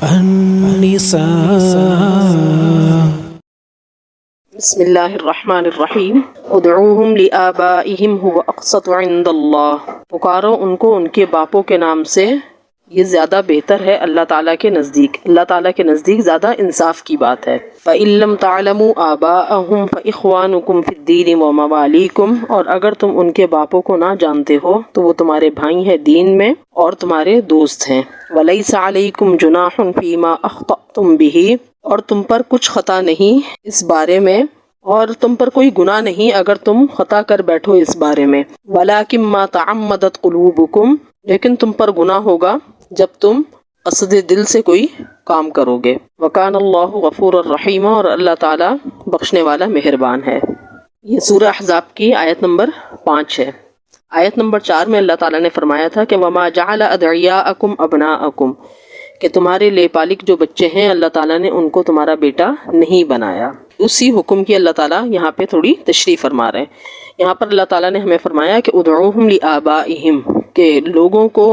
النساء۔ بسم اللہ الرحمن الرحیم۔ ادعوہم لآبائہم هو اقسط عند اللہ، پکارو ان کو ان کے باپوں کے نام سے، یہ زیادہ بہتر ہے اللہ تعالیٰ کے نزدیک، اللہ تعالیٰ کے نزدیک زیادہ انصاف کی بات ہے۔ فَإِن لَّمْ تَعْلَمُوا آبَاءَهُمْ فَإِخْوَانُكُمْ فِي الدِّينِ وَمَوَالِيكُمْ، اور اگر تم ان کے باپوں کو نہ جانتے ہو تو وہ تمہارے بھائی ہیں دین میں اور تمہارے دوست ہیں۔ وَلَيْسَ عَلَيْكُمْ جُنَاحٌ فِيمَا أَخْطَأْتُمْ بِهِ، اور تم پر کچھ خطا نہیں اس بارے میں، اور تم پر کوئی گناہ نہیں اگر تم خطا کر بیٹھو اس بارے میں۔ وَلَكِن مَّا تَعَمَّدَتْ قُلُوبُكُمْ، لیکن تم پر گناہ ہوگا جب تم قصد دل سے کوئی کام کرو گے۔ وَكَانَ اللَّهُ غَفُورًا رَحِيمًا، اور اللہ تعالیٰ بخشنے والا مہربان ہے۔ یہ سورہ احزاب کی آیت نمبر 5 ہے۔ آیت نمبر 4 میں اللہ تعالیٰ نے فرمایا تھا کہ وَمَا جَعَلَ أَدْعِيَاءَكُمْ أَبْنَاءَكُمْ، کہ تمہارے لے پالک جو بچے ہیں اللہ تعالیٰ نے ان کو تمہارا بیٹا نہیں بنایا۔ اسی حکم کی اللہ تعالیٰ یہاں پہ تھوڑی تشریح فرما رہے ہیں۔ یہاں پر اللہ تعالیٰ نے ہمیں فرمایا کہ ادعوہم لآبائہم، کہ لوگوں کو،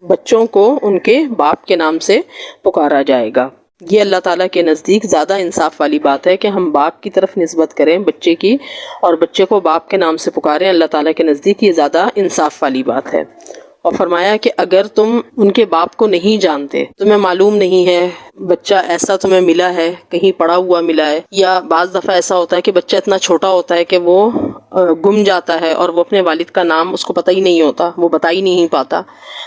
بچوں کو ان کے باپ کے نام سے پکارا جائے گا۔ یہ اللہ تعالیٰ کے نزدیک زیادہ انصاف والی بات ہے کہ ہم باپ کی طرف نسبت کریں بچے کی، اور بچے کو باپ کے نام سے پکاریں۔ اللہ تعالیٰ کے نزدیک یہ زیادہ انصاف والی بات ہے۔ اور فرمایا کہ اگر تم ان کے باپ کو نہیں جانتے، تمہیں معلوم نہیں ہے، بچہ ایسا تمہیں ملا ہے، کہیں پڑا ہوا ملا ہے، یا بعض دفعہ ایسا ہوتا ہے کہ بچہ اتنا چھوٹا ہوتا ہے کہ وہ گم جاتا ہے اور وہ اپنے والد کا نام اس کو پتہ ہی نہیں ہوتا، وہ بتا ہی نہیں پاتا،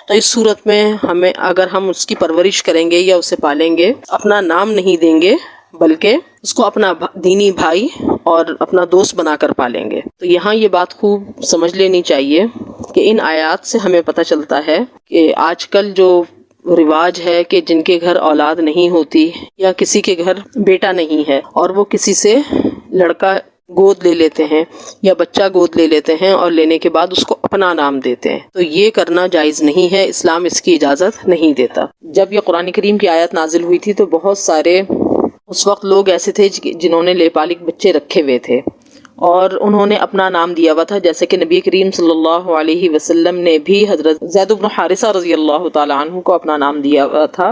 تو اس صورت میں ہمیں، اگر ہم اس کی پرورش کریں گے یا اسے پالیں گے، اپنا نام نہیں دیں گے بلکہ اس کو اپنا دینی بھائی اور اپنا دوست بنا کر پالیں گے۔ تو یہاں یہ بات خوب سمجھ لینی چاہیے کہ ان آیات سے ہمیں پتہ چلتا ہے کہ آج کل جو رواج ہے کہ جن کے گھر اولاد نہیں ہوتی یا کسی کے گھر بیٹا نہیں ہے اور وہ کسی سے لڑکا گود لے لیتے ہیں یا بچہ گود لے لیتے ہیں اور لینے کے بعد اس کو اپنا نام دیتے ہیں، تو یہ کرنا جائز نہیں ہے، اسلام اس کی اجازت نہیں دیتا۔ جب یہ قرآن کریم کی آیت نازل ہوئی تھی تو بہت سارے اس وقت لوگ ایسے تھے جنہوں نے لے پالک بچے رکھے ہوئے تھے اور انہوں نے اپنا نام دیا ہوا تھا، جیسے کہ نبی کریم صلی اللہ علیہ وسلم نے بھی حضرت زید بن حارثہ رضی اللہ تعالی عنہ کو اپنا نام دیا ہوا تھا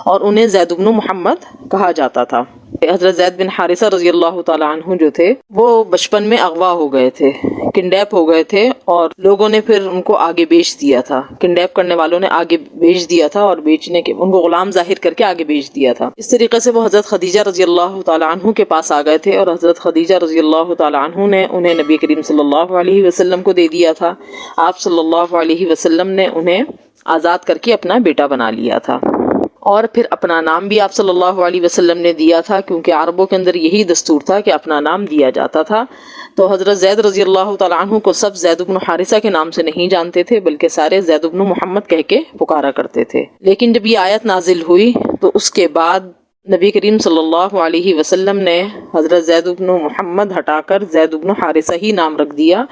اور انہیں زید بن محمد کہا جاتا تھا۔ حضرت زید بن حارثہ رضی اللہ تعالی عنہ جو تھے وہ بچپن میں اغوا ہو گئے تھے، کنڈیپ ہو گئے تھے، اور لوگوں نے پھر ان کو آگے بیچ دیا تھا، کنڈیپ کرنے والوں نے آگے بیچ دیا تھا اور بیچنے کے ان کو غلام ظاہر کر کے آگے بیچ دیا تھا۔ اس طریقے سے وہ حضرت خدیجہ رضی اللہ تعالی عنہ کے پاس آ گئے تھے اور حضرت خدیجہ رضی اللہ تعالی عنہ نے انہیں نبی کریم صلی اللہ علیہ وسلم کو دے دیا تھا۔ آپ صلی اللہ علیہ وسلم نے انہیں آزاد کر کے اپنا بیٹا بنا لیا تھا، اور پھر اپنا نام بھی آپ صلی اللہ علیہ وسلم نے دیا تھا، کیونکہ عربوں کے اندر یہی دستور تھا کہ اپنا نام دیا جاتا تھا۔ تو حضرت زید رضی اللہ تعالی عنہ کو سب زید بن حارثہ کے نام سے نہیں جانتے تھے بلکہ سارے زید بن محمد کہہ کے پکارا کرتے تھے۔ لیکن جب یہ آیت نازل ہوئی تو اس کے بعد نبی کریم صلی اللہ علیہ وسلم نے حضرت زید بن محمد ہٹا کر زید بن حارثہ ہی نام رکھ دیا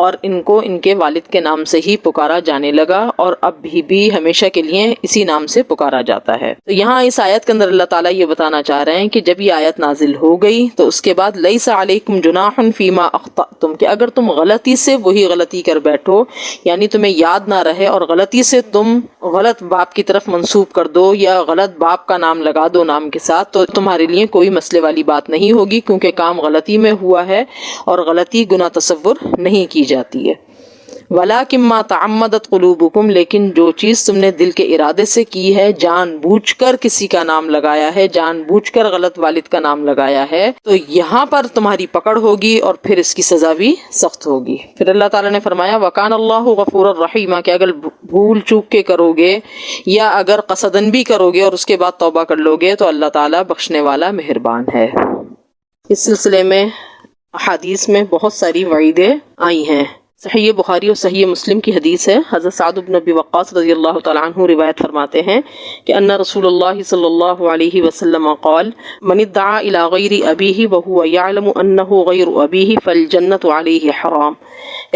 اور ان کو ان کے والد کے نام سے ہی پکارا جانے لگا، اور اب بھی ہمیشہ کے لیے اسی نام سے پکارا جاتا ہے۔ تو یہاں اس آیت کے اندر اللہ تعالیٰ یہ بتانا چاہ رہے ہیں کہ جب یہ آیت نازل ہو گئی تو اس کے بعد لیس علیکم جناح فیما اخطأتم، کہ اگر تم غلطی سے وہی غلطی کر بیٹھو، یعنی تمہیں یاد نہ رہے اور غلطی سے تم غلط باپ کی طرف منسوب کر دو یا غلط باپ کا نام لگا دو نام کے ساتھ، تو تمہارے لیے کوئی مسئلے والی بات نہیں ہوگی، کیونکہ کام غلطی میں ہوا ہے اور غلطی گناہ تصور نہیں کی جاتی ہے۔ وَلَكِن مَّا تَعَمَّدَتْ قُلُوبُكُمْ، لیکن جو چیز تم نے دل کے ارادے سے کی ہے، جان بوجھ کر کسی کا نام لگایا ہے، جان بوجھ کر غلط والد کا نام لگایا ہے، تو یہاں پر تمہاری پکڑ ہوگی اور پھر اس کی سزا بھی سخت ہوگی۔ پھر اللہ تعالیٰ نے فرمایا وَكَانَ اللَّهُ غَفُورًا رَحِيمًا، کہ اگر بھول چوک کے کرو گے یا اگر قصدن بھی کرو گے اور اس کے بعد توبہ کر لو گے تو اللہ تعالیٰ بخشنے والا مہربان ہے۔ اس سلسلے میں احادیث میں بہت ساری وعیدیں آئی ہیں۔ صحیح بخاری اور صحیح مسلم کی حدیث ہے، حضرت سعد بن ابی وقاص رضی اللہ تعالیٰ عنہ روایت فرماتے ہیں کہ ان رسول اللہ صلی اللہ علیہ وسلم قال من ادعا الى غیر ابیہ وهو یعلم انه غیر ابیہ فالجنۃ علیہ حرام۔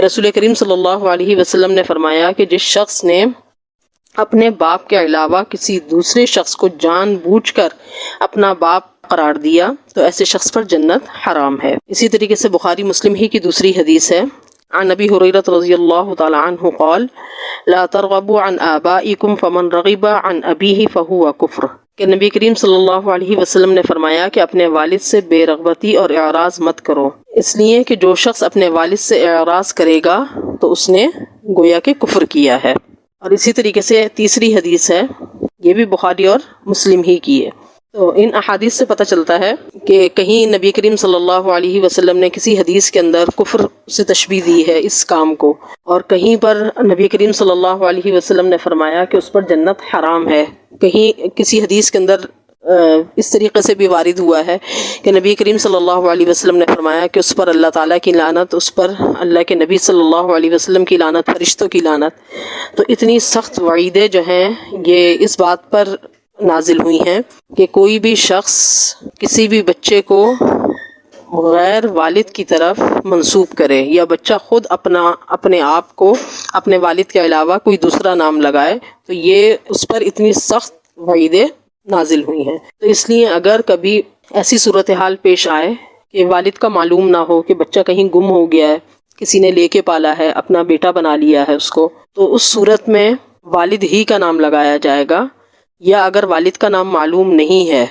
رسول کریم صلی اللہ علیہ وسلم نے فرمایا کہ جس شخص نے اپنے باپ کے علاوہ کسی دوسرے شخص کو جان بوجھ کر اپنا باپ قرار دیا تو ایسے شخص پر جنت حرام ہے۔ اسی طریقے سے بخاری مسلم ہی کی دوسری حدیث ہے، عن ابی ہریرہ رضی اللہ تعالی عنہ قال لا ترغبوا عن آبائکم فمن رغب عن ابیہ فہو کفر۔ کہ نبی کریم صلی اللہ علیہ وسلم نے فرمایا کہ اپنے والد سے بے رغبتی اور اعراض مت کرو، اس لیے کہ جو شخص اپنے والد سے اعراض کرے گا تو اس نے گویا کہ کفر کیا ہے۔ اور اسی طریقے سے تیسری حدیث ہے، یہ بھی بخاری اور مسلم ہی کی ہے۔ تو ان احادیث سے پتہ چلتا ہے کہ کہیں نبی کریم صلی اللہ علیہ وسلم نے کسی حدیث کے اندر کفر سے تشبیہ دی ہے اس کام کو، اور کہیں پر نبی کریم صلی اللہ علیہ وسلم نے فرمایا کہ اس پر جنت حرام ہے۔ کہیں کسی حدیث کے اندر اس طریقے سے بھی وارد ہوا ہے کہ نبی کریم صلی اللہ علیہ وسلم نے فرمایا کہ اس پر اللہ تعالیٰ کی لعنت، اس پر اللہ کے نبی صلی اللہ علیہ وسلم کی لعنت، فرشتوں کی لعنت۔ تو اتنی سخت وعیدیں جو ہیں یہ اس بات پر نازل ہوئی ہیں کہ کوئی بھی شخص کسی بھی بچے کو غیر والد کی طرف منسوب کرے یا بچہ خود اپنے آپ کو اپنے والد کے علاوہ کوئی دوسرا نام لگائے تو یہ اس پر اتنی سخت وعیدیں نازل ہوئی ہیں۔ تو اس لیے اگر کبھی ایسی صورتحال پیش آئے کہ والد کا معلوم نہ ہو کہ بچہ کہیں گم ہو گیا ہے، کسی نے لے کے پالا ہے، اپنا بیٹا بنا لیا ہے اس کو، تو اس صورت میں والد ہی کا نام لگایا جائے گا، یا اگر والد کا نام معلوم نہیں ہے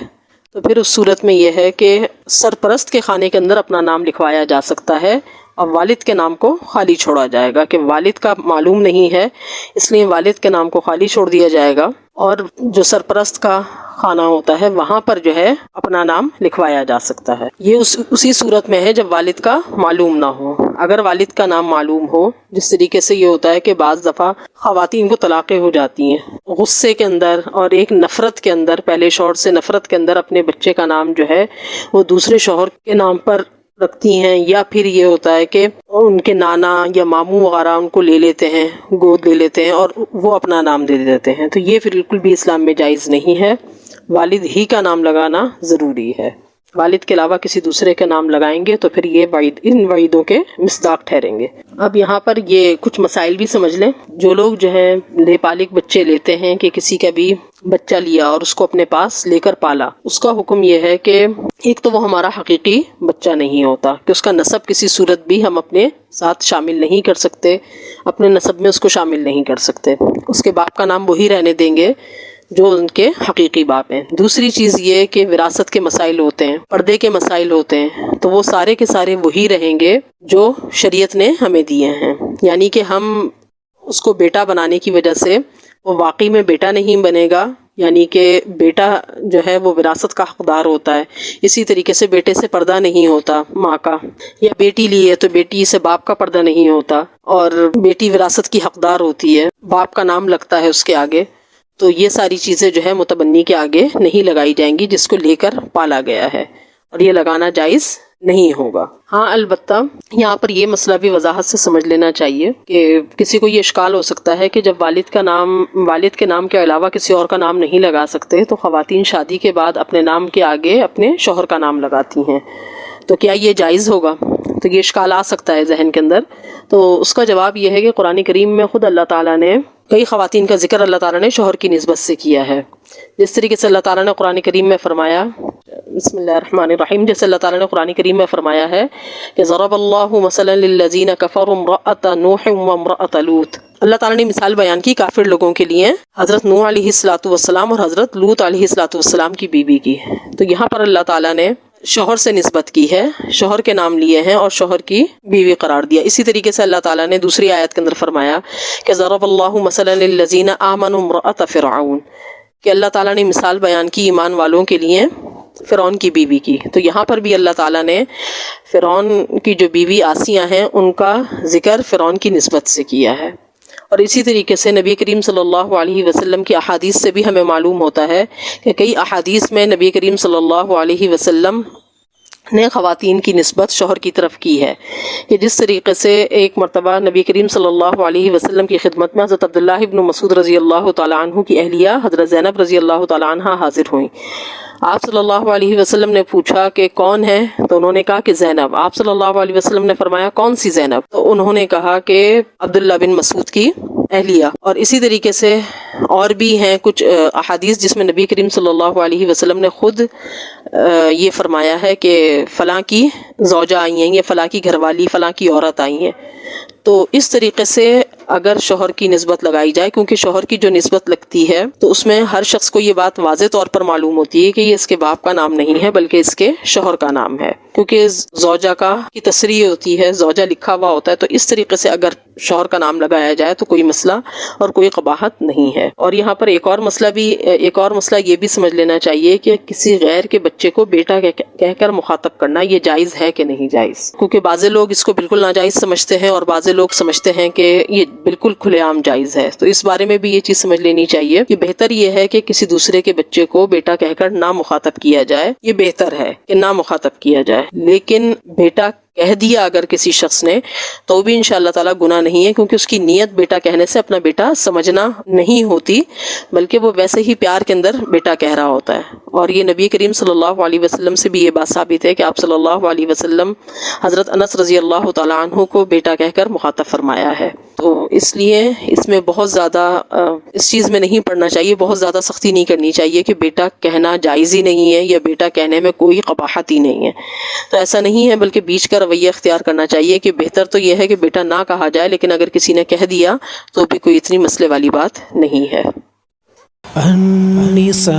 تو پھر اس صورت میں یہ ہے کہ سرپرست کے خانے کے اندر اپنا نام لکھوایا جا سکتا ہے اور والد کے نام کو خالی چھوڑا جائے گا، کہ والد کا معلوم نہیں ہے اس لیے والد کے نام کو خالی چھوڑ دیا جائے گا، اور جو سرپرست کا خانہ ہوتا ہے وہاں پر جو ہے اپنا نام لکھوایا جا سکتا ہے۔ یہ اسی صورت میں ہے جب والد کا معلوم نہ ہو۔ اگر والد کا نام معلوم ہو، جس طریقے سے یہ ہوتا ہے کہ بعض دفعہ خواتین کو طلاقیں ہو جاتی ہیں غصے کے اندر اور ایک نفرت کے اندر، پہلے شوہر سے نفرت کے اندر اپنے بچے کا نام جو ہے وہ دوسرے شوہر کے نام پر رکھتی ہیں، یا پھر یہ ہوتا ہے کہ ان کے نانا یا ماموں وغیرہ ان کو لے لیتے ہیں، گود لے لیتے ہیں اور وہ اپنا نام دے دیتے ہیں، تو یہ پھر بالکل بھی اسلام میں جائز نہیں ہے۔ والد ہی کا نام لگانا ضروری ہے۔ والد کے علاوہ کسی دوسرے کا نام لگائیں گے تو پھر یہ وعید ان وعیدوں کے مصداق ٹھہریں گے۔ اب یہاں پر یہ کچھ مسائل بھی سمجھ لیں۔ جو لوگ جو ہے لے پالک بچے لیتے ہیں، کہ کسی کا بھی بچہ لیا اور اس کو اپنے پاس لے کر پالا، اس کا حکم یہ ہے کہ ایک تو وہ ہمارا حقیقی بچہ نہیں ہوتا، کہ اس کا نسب کسی صورت بھی ہم اپنے ساتھ شامل نہیں کر سکتے، اپنے نسب میں اس کو شامل نہیں کر سکتے، اس کے باپ کا نام وہی رہنے دیں گے جو ان کے حقیقی باپ ہیں۔ دوسری چیز یہ کہ وراثت کے مسائل ہوتے ہیں، پردے کے مسائل ہوتے ہیں، تو وہ سارے کے سارے وہی رہیں گے جو شریعت نے ہمیں دیے ہیں، یعنی کہ ہم اس کو بیٹا بنانے کی وجہ سے وہ واقعی میں بیٹا نہیں بنے گا، یعنی کہ بیٹا جو ہے وہ وراثت کا حقدار ہوتا ہے، اسی طریقے سے بیٹے سے پردہ نہیں ہوتا ماں کا، یا بیٹی لی ہے تو بیٹی سے باپ کا پردہ نہیں ہوتا، اور بیٹی وراثت کی حقدار ہوتی ہے، باپ کا نام لگتا ہے اس کے آگے، تو یہ ساری چیزیں جو ہے متبنی کے آگے نہیں لگائی جائیں گی جس کو لے کر پالا گیا ہے، اور یہ لگانا جائز نہیں ہوگا۔ ہاں البتہ یہاں پر یہ مسئلہ بھی وضاحت سے سمجھ لینا چاہیے کہ کسی کو یہ اشکال ہو سکتا ہے کہ جب والد کے نام کے علاوہ کسی اور کا نام نہیں لگا سکتے تو خواتین شادی کے بعد اپنے نام کے آگے اپنے شوہر کا نام لگاتی ہیں، تو کیا یہ جائز ہوگا؟ تو یہ اشکال آ سکتا ہے ذہن کے اندر۔ تو اس کا جواب یہ ہے کہ قرآن کریم میں خود اللہ تعالیٰ نے کئی خواتین کا ذکر اللہ تعالیٰ نے شوہر کی نسبت سے کیا ہے، جس طریقے سے اللہ تعالیٰ نے قرآن کریم میں فرمایا، بسم اللہ الرحمن الرحیم، جیسے اللہ تعالیٰ نے قرآن کریم میں فرمایا ہے کہ ضرب اللہ مثلا للذین کفروا امرأۃ نوح وامرأۃ لوط، اللہ تعالیٰ نے مثال بیان کی کافر لوگوں کے لیے حضرت نوح علیہ الصلوۃ والسلام اور حضرت لوط علیہ الصلوۃ والسلام کی بیوی کی۔ تو یہاں پر اللہ تعالیٰ نے شوہر سے نسبت کی ہے، شوہر کے نام لیے ہیں اور شوہر کی بیوی قرار دیا۔ اسی طریقے سے اللہ تعالیٰ نے دوسری آیت کے اندر فرمایا کہ ضرب اللہ مثلا للذین آمنوا امرأۃ فرعون، کہ اللہ تعالیٰ نے مثال بیان کی ایمان والوں کے لیے فرعون کی بیوی کی۔ تو یہاں پر بھی اللہ تعالیٰ نے فرعون کی جو بیوی آسیہ ہیں ان کا ذکر فرعون کی نسبت سے کیا ہے، اور اسی طریقے سے نبی کریم صلی اللہ علیہ وسلم کی احادیث سے بھی ہمیں معلوم ہوتا ہے کہ کئی احادیث میں نبی کریم صلی اللہ علیہ وسلم نے خواتین کی نسبت شوہر کی طرف کی ہے، کہ جس طریقے سے ایک مرتبہ نبی کریم صلی اللہ علیہ وسلم کی خدمت میں حضرت عبداللہ ابن مسعود رضی اللہ تعالیٰ عنہ کی اہلیہ حضرت زینب رضی اللہ تعالیٰ عنہ حاضر ہوئیں۔ آپ صلی اللہ علیہ وسلم نے پوچھا کہ کون ہے؟ تو انہوں نے کہا کہ زینب۔ آپ صلی اللہ علیہ وسلم نے فرمایا کون سی زینب؟ تو انہوں نے کہا کہ عبداللہ بن مسعود کی اہلیہ۔ اور اسی طریقے سے اور بھی ہیں کچھ احادیث جس میں نبی کریم صلی اللہ علیہ وسلم نے خود یہ فرمایا ہے کہ فلاں کی زوجہ آئی ہیں یا فلاں کی گھر والی، فلاں کی عورت آئی ہیں۔ تو اس طریقے سے اگر شوہر کی نسبت لگائی جائے، کیونکہ شوہر کی جو نسبت لگتی ہے تو اس میں ہر شخص کو یہ بات واضح طور پر معلوم ہوتی ہے کہ یہ اس کے باپ کا نام نہیں ہے بلکہ اس کے شوہر کا نام ہے، کیونکہ زوجہ کی تصریح ہوتی ہے، زوجہ لکھا ہوا ہوتا ہے، تو اس طریقے سے اگر شوہر کا نام لگایا جائے تو کوئی مسئلہ اور کوئی قباحت نہیں ہے۔ اور یہاں پر ایک اور مسئلہ یہ بھی سمجھ لینا چاہیے کہ کسی غیر کے بچے کو بیٹا کہہ کر مخاطب کرنا یہ جائز ہے کہ نہیں جائز، کیونکہ بعض لوگ اس کو بالکل ناجائز سمجھتے ہیں اور بعض لوگ سمجھتے ہیں کہ یہ بالکل کھلے عام جائز ہے۔ تو اس بارے میں بھی یہ چیز سمجھ لینی چاہیے کہ بہتر یہ ہے کہ کسی دوسرے کے بچے کو بیٹا کہہ کر نہ مخاطب کیا جائے، یہ بہتر ہے کہ نہ مخاطب کیا جائے، لیکن بیٹا کہہ دیا اگر کسی شخص نے تو بھی انشاءاللہ تعالی گناہ نہیں ہے، کیونکہ اس کی نیت بیٹا کہنے سے اپنا بیٹا سمجھنا نہیں ہوتی، بلکہ وہ ویسے ہی پیار کے اندر بیٹا کہہ رہا ہوتا ہے۔ اور یہ نبی کریم صلی اللہ علیہ وسلم سے بھی یہ بات ثابت ہے کہ آپ صلی اللہ علیہ وسلم حضرت انس رضی اللہ تعالی عنہ کو بیٹا کہہ کر مخاطب فرمایا ہے۔ تو اس لیے اس میں بہت زیادہ اس چیز میں نہیں پڑنا چاہیے، بہت زیادہ سختی نہیں کرنی چاہیے کہ بیٹا کہنا جائز ہی نہیں ہے یا بیٹا کہنے میں کوئی قباحت ہی نہیں ہے، تو ایسا نہیں ہے، بلکہ بیچ کا رویہ اختیار کرنا چاہیے کہ بہتر تو یہ ہے کہ بیٹا نہ کہا جائے، لیکن اگر کسی نے کہہ دیا تو بھی کوئی اتنی مسئلے والی بات نہیں ہے۔ النساء